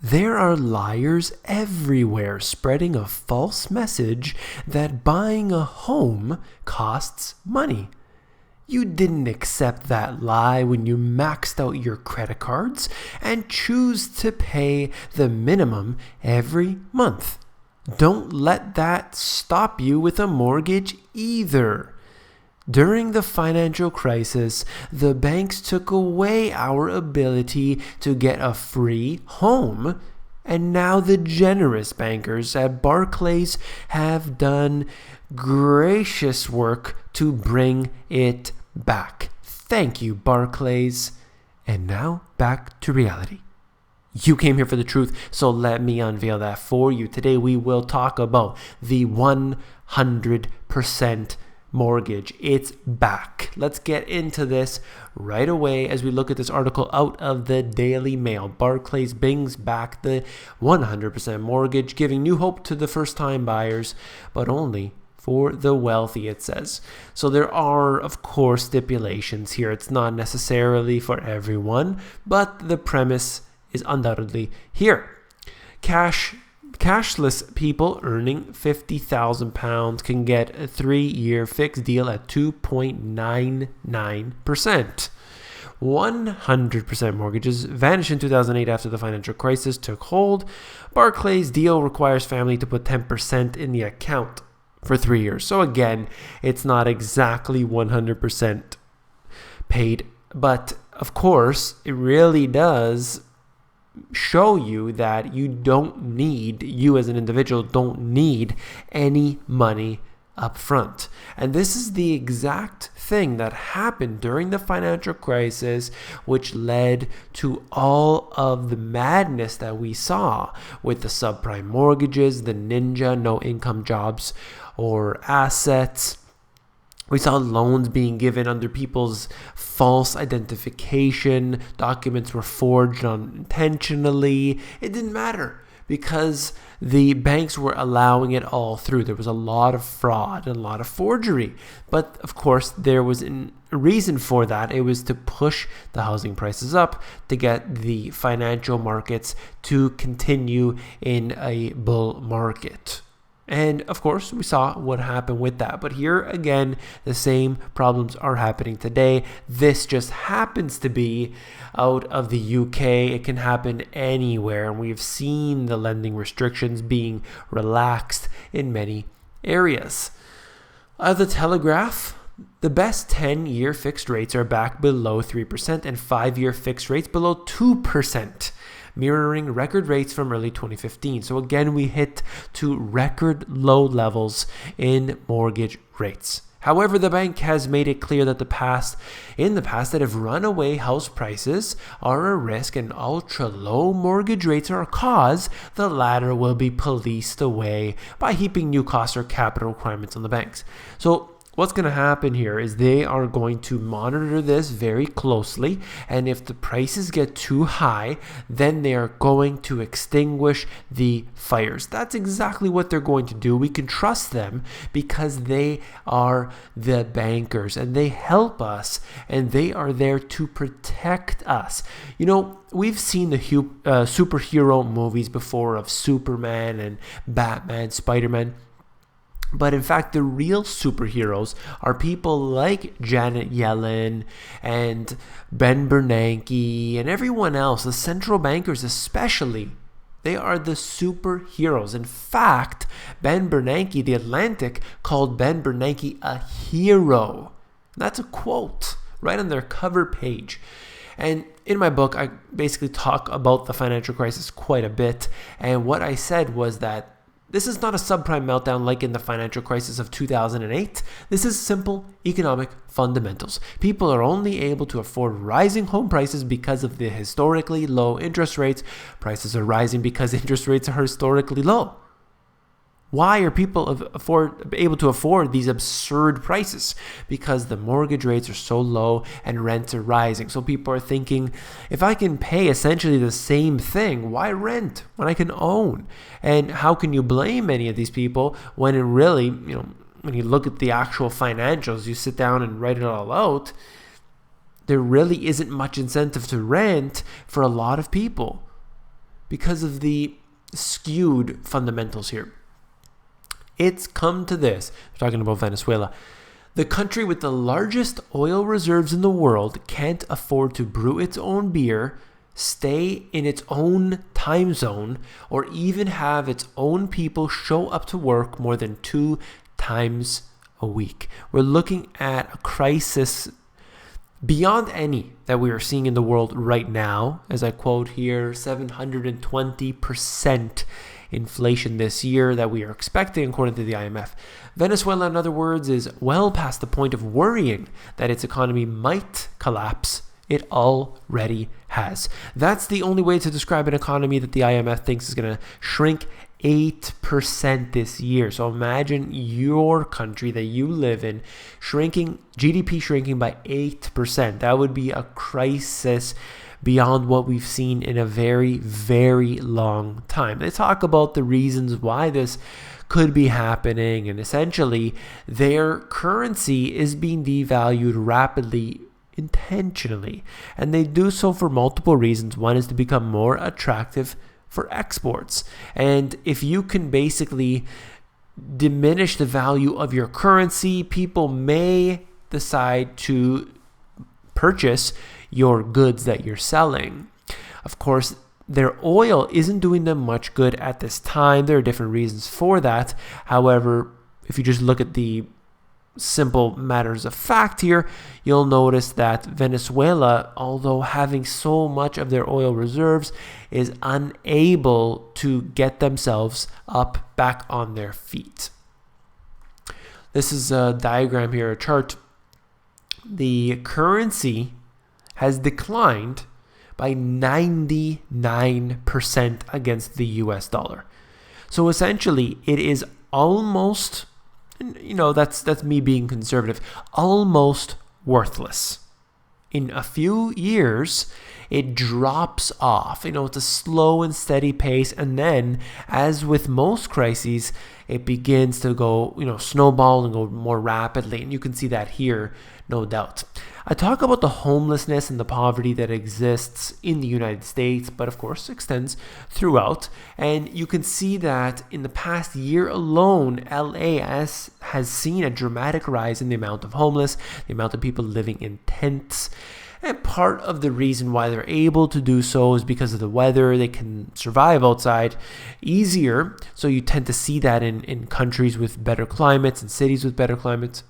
There are liars everywhere spreading a false message that buying a home costs money. You didn't accept that lie when you maxed out your credit cards and choose to pay the minimum every month. Don't let that stop you with a mortgage either. During the financial crisis, the banks took away our ability to get a free home, and now the generous bankers at Barclays have done gracious work to bring it back. Thank you, Barclays. And now back to reality. You came here for the truth, so let me unveil that for you. Today we will talk about the 100% mortgage. It's back. Let's get into this right away as we look at this article out of the Daily Mail. Barclays brings back the 100% mortgage, giving new hope to the first-time buyers, but only for the wealthy, it says. So there are, of course, stipulations here. It's not necessarily for everyone, but the premise is undoubtedly here. Cashless people earning £50,000 can get a 3-year fixed deal at 2.99%. 100% mortgages vanished in 2008 after the financial crisis took hold. Barclays' deal requires family to put 10% in the account for 3 years. So again, it's not exactly 100% paid, but of course, it really does show you that you as an individual don't need any money up front. And this is the exact thing that happened during the financial crisis, which led to all of the madness that we saw with the subprime mortgages, the ninja no income jobs or assets. We saw loans being given under people's false identification. Documents were forged unintentionally. It didn't matter because the banks were allowing it all through. There was a lot of fraud and a lot of forgery. But of course, there was a reason for that. It was to push the housing prices up, to get the financial markets to continue in a bull market. And of course, we saw what happened with that. But here again, the same problems are happening today. This just happens to be out of the UK. It can happen anywhere. And we've seen the lending restrictions being relaxed in many areas. The Telegraph, the best 10-year fixed rates are back below 3% and 5-year fixed rates below 2%. Mirroring record rates from early 2015. So again, we hit to record low levels in mortgage rates. However, the bank has made it clear that in the past that if runaway house prices are a risk and ultra low mortgage rates are a cause, the latter will be policed away by heaping new costs or capital requirements on the banks. So what's going to happen here is they are going to monitor this very closely, and if the prices get too high, then they are going to extinguish the fires. That's exactly what they're going to do. We can trust them because they are the bankers and they help us and they are there to protect us. You know, we've seen the superhero movies before of Superman and Batman, Spider-Man. But in fact, the real superheroes are people like Janet Yellen and Ben Bernanke and everyone else, the central bankers especially. They are the superheroes. In fact, Ben Bernanke, The Atlantic, called Ben Bernanke a hero. That's a quote right on their cover page. And in my book, I basically talk about the financial crisis quite a bit. And what I said was that this is not a subprime meltdown like in the financial crisis of 2008. This is simple economic fundamentals. People are only able to afford rising home prices because of the historically low interest rates. Prices are rising because interest rates are historically low. Why are people able to afford these absurd prices? Because the mortgage rates are so low and rents are rising. So people are thinking, if I can pay essentially the same thing, why rent when I can own? And how can you blame any of these people when it really, when you look at the actual financials, you sit down and write it all out, there really isn't much incentive to rent for a lot of people. because of the skewed fundamentals here. It's come to this. We're talking about Venezuela. The country with the largest oil reserves in the world can't afford to brew its own beer, stay in its own time zone, or even have its own people show up to work more than 2 times a week. We're looking at a crisis beyond any that we are seeing in the world right now. As I quote here, 720% inflation this year that we are expecting according to the IMF. Venezuela, in other words, is well past the point of worrying that its economy might collapse. It already has. That's the only way to describe an economy that the IMF thinks is going to shrink 8% this year. So imagine your country that you live in shrinking, GDP shrinking by 8%. That would be a crisis beyond what we've seen in a very, very long time. They talk about the reasons why this could be happening, and essentially their currency is being devalued rapidly, intentionally, and they do so for multiple reasons. One is to become more attractive for exports, and if you can basically diminish the value of your currency, people may decide to purchase your goods that you're selling. Of course, their oil isn't doing them much good at this time. There are different reasons for that. However, if you just look at the simple matters of fact here, you'll notice that Venezuela, although having so much of their oil reserves, is unable to get themselves up back on their feet. This is a diagram here, a chart. The currency has declined by 99% against the US dollar. So essentially, it is almost, that's me being conservative, almost worthless. In a few years, it drops off. It's a slow and steady pace. And then, as with most crises, it begins to go, snowball and go more rapidly. And you can see that here, no doubt. I talk about the homelessness and the poverty that exists in the United States, but of course extends throughout. And you can see that in the past year alone, LA has seen a dramatic rise in the amount of homeless, the amount of people living in tents. And part of the reason why they're able to do so is because of the weather. They can survive outside easier. So you tend to see that in countries with better climates and cities with better climates.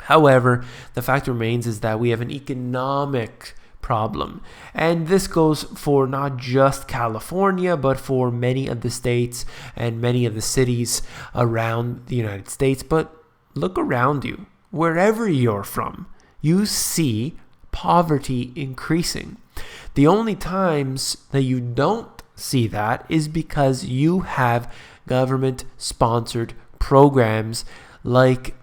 However, the fact remains is that we have an economic problem. And this goes for not just California, but for many of the states and many of the cities around the United States. But look around you. Wherever you're from, you see poverty increasing. The only times that you don't see that is because you have government-sponsored programs like,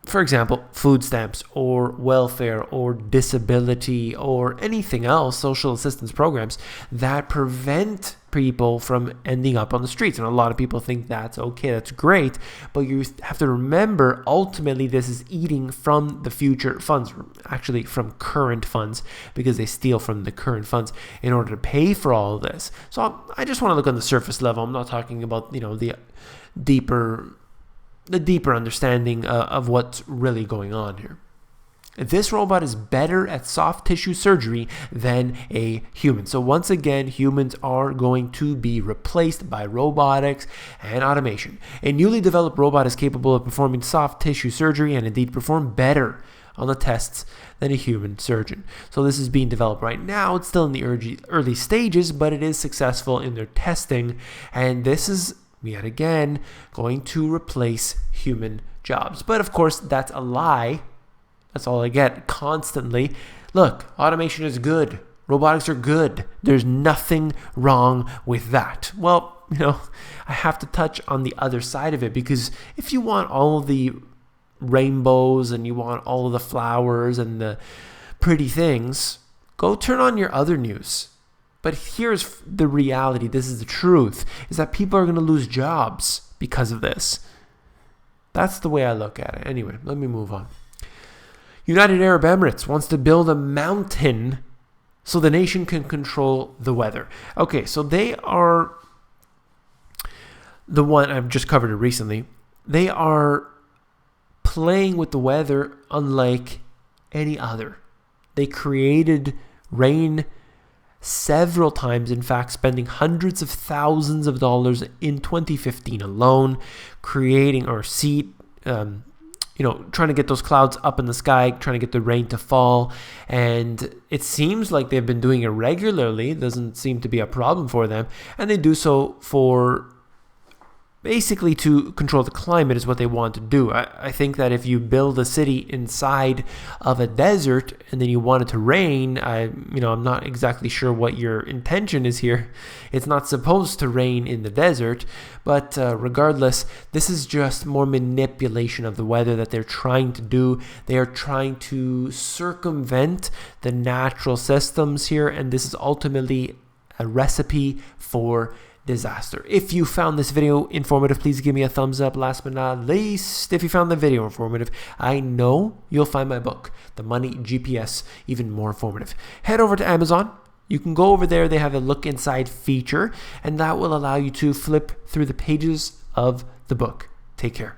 for example, food stamps or welfare or disability or anything else, social assistance programs that prevent people from ending up on the streets. And a lot of people think that's okay, that's great, but you have to remember ultimately this is eating from the future funds, actually from current funds, because they steal from the current funds in order to pay for all of this. So I just want to look on the surface level. I'm not talking about the deeper understanding of what's really going on here. This robot is better at soft tissue surgery than a human. So once again, humans are going to be replaced by robotics and automation. A newly developed robot is capable of performing soft tissue surgery and indeed perform better on the tests than a human surgeon. So this is being developed right now. It's still in the early stages, but it is successful in their testing. And this is yet again going to replace human jobs. But of course, that's a lie. That's all I get constantly. Look, automation is good. Robotics are good. There's nothing wrong with that. Well, I have to touch on the other side of it, because if you want all of the rainbows and you want all of the flowers and the pretty things, go turn on your other news. But here's the reality. This is the truth, is that people are going to lose jobs because of this. That's the way I look at it. Anyway, let me move on. United Arab Emirates wants to build a mountain so the nation can control the weather. Okay, so they are the one, I've just covered it recently. They are playing with the weather unlike any other. They created rain several times, in fact, spending hundreds of thousands of dollars in 2015 alone, creating or trying to get those clouds up in the sky, trying to get the rain to fall. And it seems like they've been doing it regularly. It doesn't seem to be a problem for them. And they do so for basically to control the climate is what they want to do. I think that if you build a city inside of a desert and then you want it to rain, I'm not exactly sure what your intention is here. It's not supposed to rain in the desert, but regardless, this is just more manipulation of the weather that they're trying to do. They are trying to circumvent the natural systems here, and this is ultimately a recipe for disaster. If you found this video informative, please give me a thumbs up. Last but not least, if you found the video informative, I know you'll find my book, The Money GPS, even more informative. Head over to Amazon. You can go over there. They have a look inside feature, and that will allow you to flip through the pages of the book. Take care.